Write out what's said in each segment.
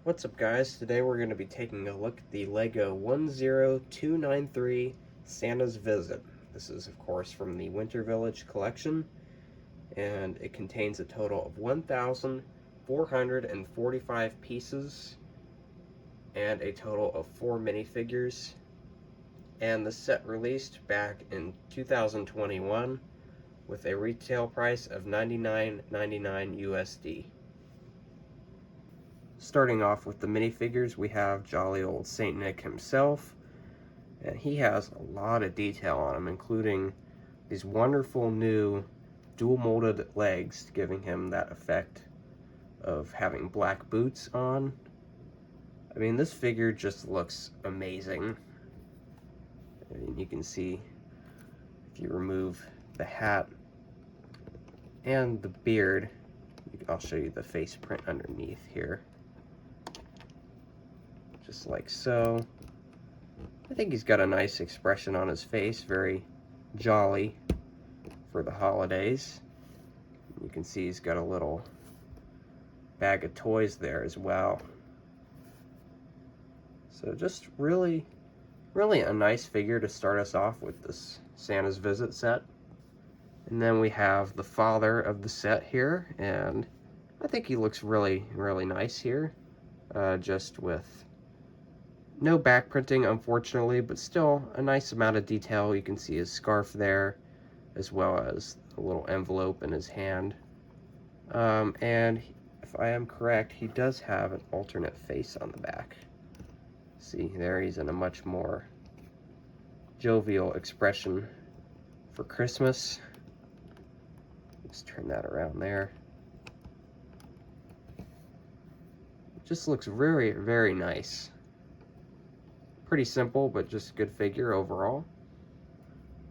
What's up, guys? Today we're going to be taking a look at the LEGO 10293 Santa's Visit. This is of course from the Winter Village collection, and it contains a total of 1,445 pieces and a total of 4 minifigures. And the set released back in 2021 with a retail price of $99.99 USD. Starting off with the minifigures, we have jolly old Saint Nick himself, and he has a lot of detail on him, including these wonderful new dual molded legs, giving him that effect of having black boots on. I mean, this figure just looks amazing. And you can see if you remove the hat and the beard, I'll show you the face print underneath here. Just like so. I think he's got a nice expression on his face, very jolly for the holidays. You can see he's got a little bag of toys there as well. So just really a nice figure to start us off with this Santa's Visit set. And then we have the father of the set here, and I think he looks really nice here, just with no back printing, unfortunately, but still a nice amount of detail. You can see his scarf there, as well as a little envelope in his hand. And if I am correct, he does have an alternate face on the back. See, there he's in a much more jovial expression for Christmas. Let's turn that around there. It just looks very nice. Pretty simple, but just good figure overall.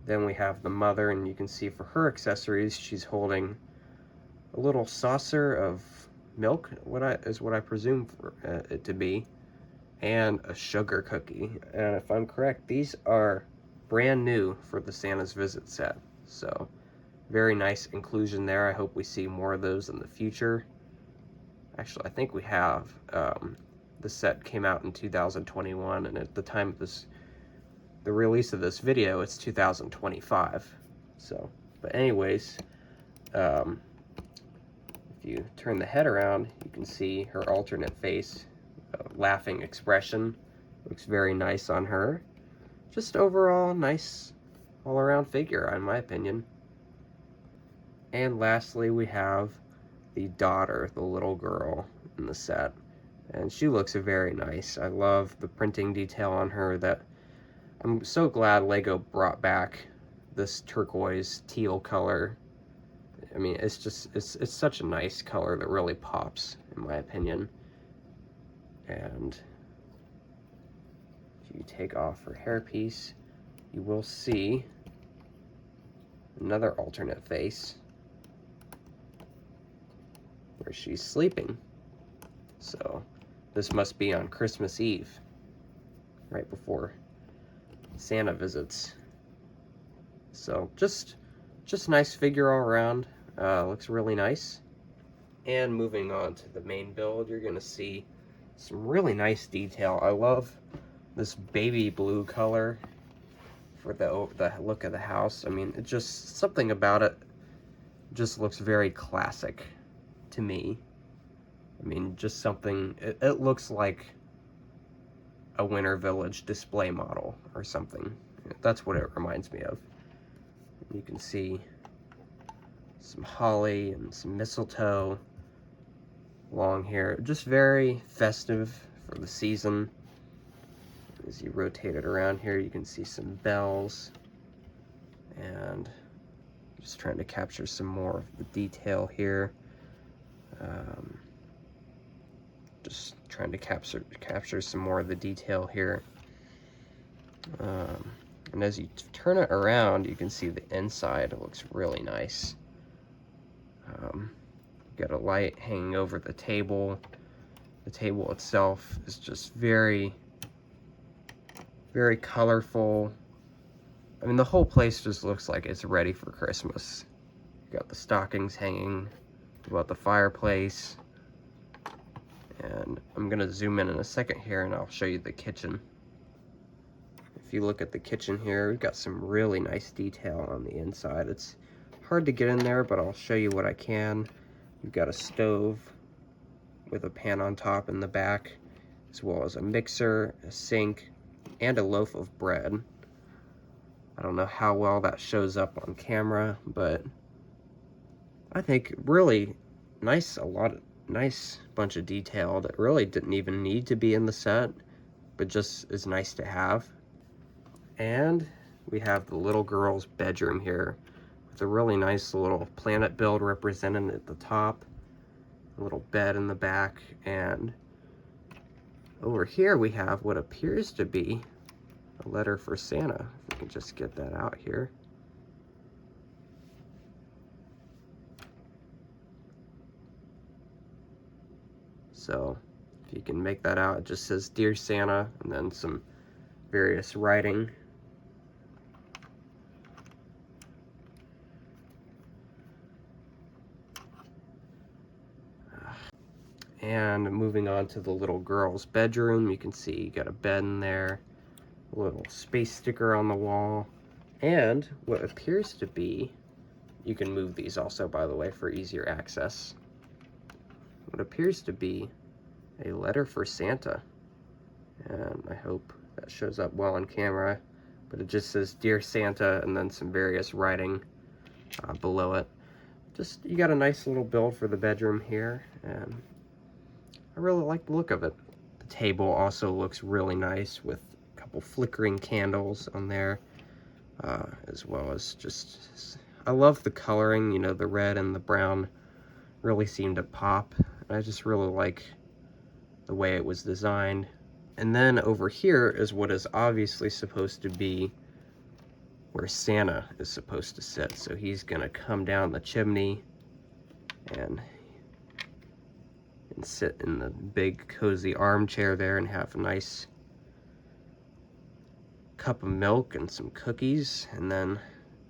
Then we have the mother, and you can see for her accessories, she's holding a little saucer of milk, what I presume for it to be, and a sugar cookie. And if I'm correct, these are brand new for the Santa's Visit set. So very nice inclusion there. I hope we see more of those in the future. Actually, I think we have. The set came out in 2021, and at the time of the release of this video, it's 2025. So, but anyways, if you turn the head around, you can see her alternate face, laughing expression. Looks very nice on her. Just overall nice all-around figure, in my opinion. And lastly, we have the daughter, the little girl in the set. And she looks very nice. I love the printing detail on her. That I'm so glad LEGO brought back this turquoise teal color. I mean, it's such a nice color that really pops, in my opinion. And if you take off her hairpiece, you will see another alternate face where she's sleeping. So this must be on Christmas Eve, right before Santa visits. So just nice figure all around. Looks really nice. And moving on to the main build, you're gonna see some really nice detail. I love this baby blue color for the look of the house. I mean, it just, something about it just looks very classic to me. I mean, just something, it looks like a Winter Village display model or something. That's what it reminds me of. You can see some holly and some mistletoe along here. Just very festive for the season. As you rotate it around here, you can see some bells. And just trying to capture some more of the detail here. Just trying to capture some more of the detail here. And as you turn it around, you can see the inside. It looks really nice. Got a light hanging over the table. The table itself is just very colorful. I mean, the whole place just looks like it's ready for Christmas. You got the stockings hanging above the fireplace. And I'm gonna zoom in a second here and I'll show you the kitchen. If you look at the kitchen here, we've got some really nice detail on the inside. It's hard to get in there, but I'll show you what I can. You've got a stove with a pan on top in the back, as well as a mixer, a sink, and a loaf of bread. I don't know how well that shows up on camera, but I think really nice, nice bunch of detail that really didn't even need to be in the set, but just is nice to have. And we have the little girl's bedroom here with a really nice little planet build represented at the top, a little bed in the back, and over here we have what appears to be a letter for Santa. If we can just get that out here. So if you can make that out, it just says Dear Santa and then some various writing. And moving on to the little girl's bedroom, you can see you got a bed in there, a little space sticker on the wall, and what appears to be, you can move these also, by the way, for easier access, what appears to be a letter for Santa. And I hope that shows up well on camera, but it just says Dear Santa and then some various writing below it. Just, you got a nice little build for the bedroom here, and I really like the look of it. The table also looks really nice with a couple flickering candles on there, as well as just, I love the coloring, you know, the red and the brown really seem to pop. I just really like the way it was designed. And then over here is what is obviously supposed to be where Santa is supposed to sit. So he's gonna come down the chimney and sit in the big cozy armchair there and have a nice cup of milk and some cookies and then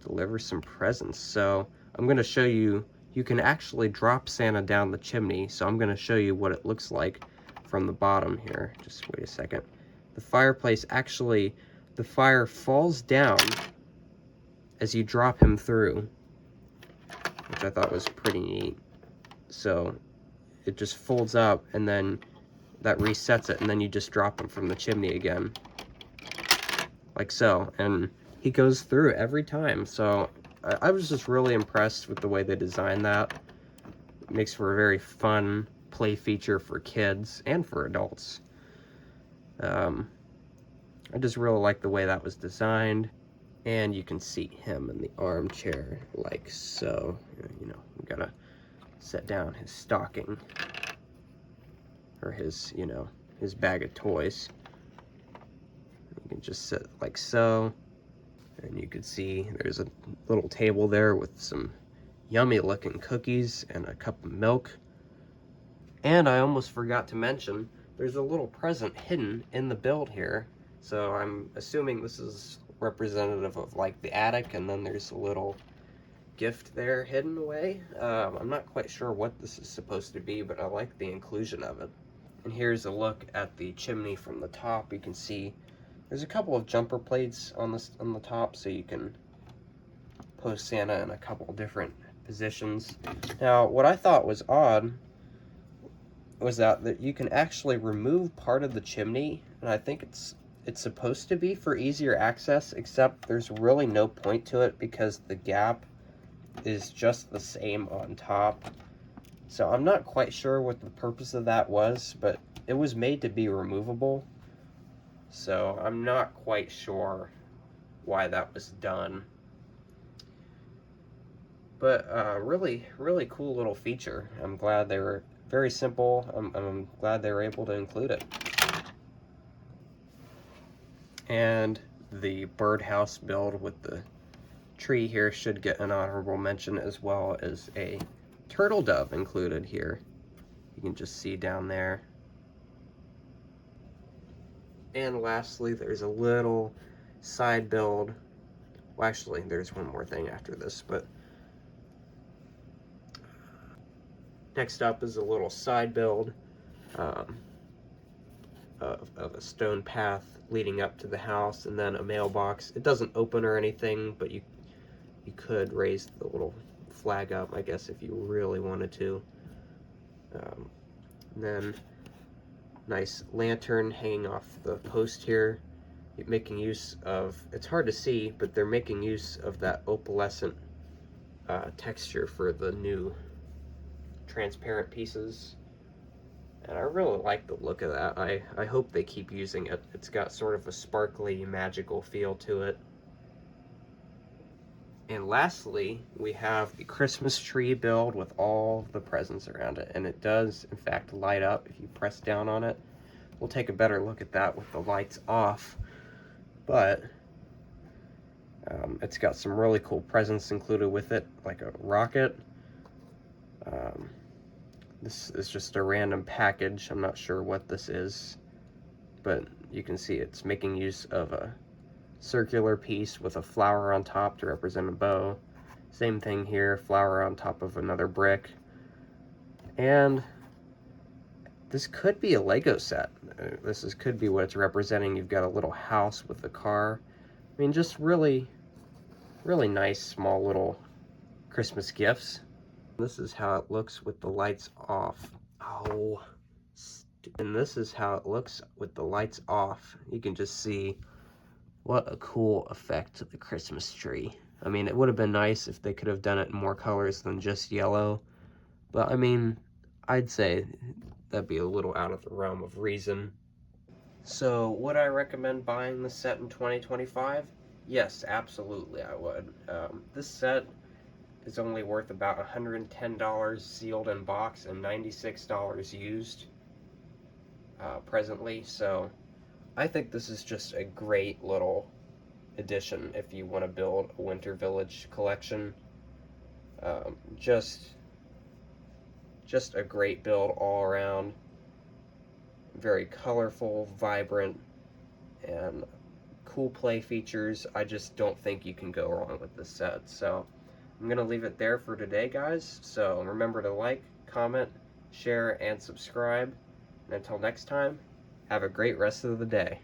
deliver some presents. So I'm going to show you, you can actually drop Santa down the chimney. So I'm going to show you what it looks like from the bottom here. Just wait a second. The fireplace actually, the fire falls down as you drop him through, which I thought was pretty neat. So it just folds up and then that resets it, and then you just drop him from the chimney again, like so, and he goes through every time. So I was just really impressed with the way they designed that. It makes for a very fun play feature for kids and for adults. I just really like the way that was designed, and you can see him in the armchair like so. You know, we gotta set down his stocking, or his, you know, his bag of toys. You can just sit like so, and you can see there's a little table there with some yummy looking cookies and a cup of milk. And I almost forgot to mention, there's a little present hidden in the build here. So I'm assuming this is representative of like the attic, and then there's a little gift there hidden away. I'm not quite sure what this is supposed to be, but I like the inclusion of it. And here's a look at the chimney from the top. You can see there's a couple of jumper plates on the top, so you can post Santa in a couple different positions. Now, what I thought was odd was that you can actually remove part of the chimney, and I think it's supposed to be for easier access, except there's really no point to it because the gap is just the same on top. So I'm not quite sure what the purpose of that was, but it was made to be removable. So I'm not quite sure why that was done. But really, really cool little feature. I'm glad they were very simple. I'm glad they were able to include it. And the birdhouse build with the tree here should get an honorable mention, as well as a turtle dove included here. You can just see down there. And lastly, there's a little side build. Well, actually, there's one more thing after this, but next up is a little side build of a stone path leading up to the house, and then a mailbox. It doesn't open or anything, but you could raise the little flag up, I guess, if you really wanted to. Then nice lantern hanging off the post here, making use of, it's hard to see, but they're making use of that opalescent texture for the new transparent pieces. And I really like the look of that. I hope they keep using it. It's got sort of a sparkly, magical feel to it. And lastly, we have the Christmas tree build with all the presents around it. And it does, in fact, light up if you press down on it. We'll take a better look at that with the lights off. But it's got some really cool presents included with it, like a rocket. This is just a random package. I'm not sure what this is, but you can see it's making use of a circular piece with a flower on top to represent a bow. Same thing here, flower on top of another brick. And this could be a Lego set. Could be what it's representing. You've got a little house with a car. I mean, just really, really nice, small little Christmas gifts. This is how it looks with the lights off. Oh, and this is how it looks with the lights off. You can just see what a cool effect to the Christmas tree. I mean, it would have been nice if they could have done it in more colors than just yellow. But I mean, I'd say that'd be a little out of the realm of reason. So, would I recommend buying this set in 2025? Yes, absolutely I would. This set is only worth about $110 sealed in box and $96 used presently, so I think this is just a great little addition if you want to build a Winter Village collection. Just a great build all around. Very colorful, vibrant, and cool play features. I just don't think you can go wrong with this set. So I'm going to leave it there for today, guys. So remember to like, comment, share, and subscribe. And until next time, have a great rest of the day.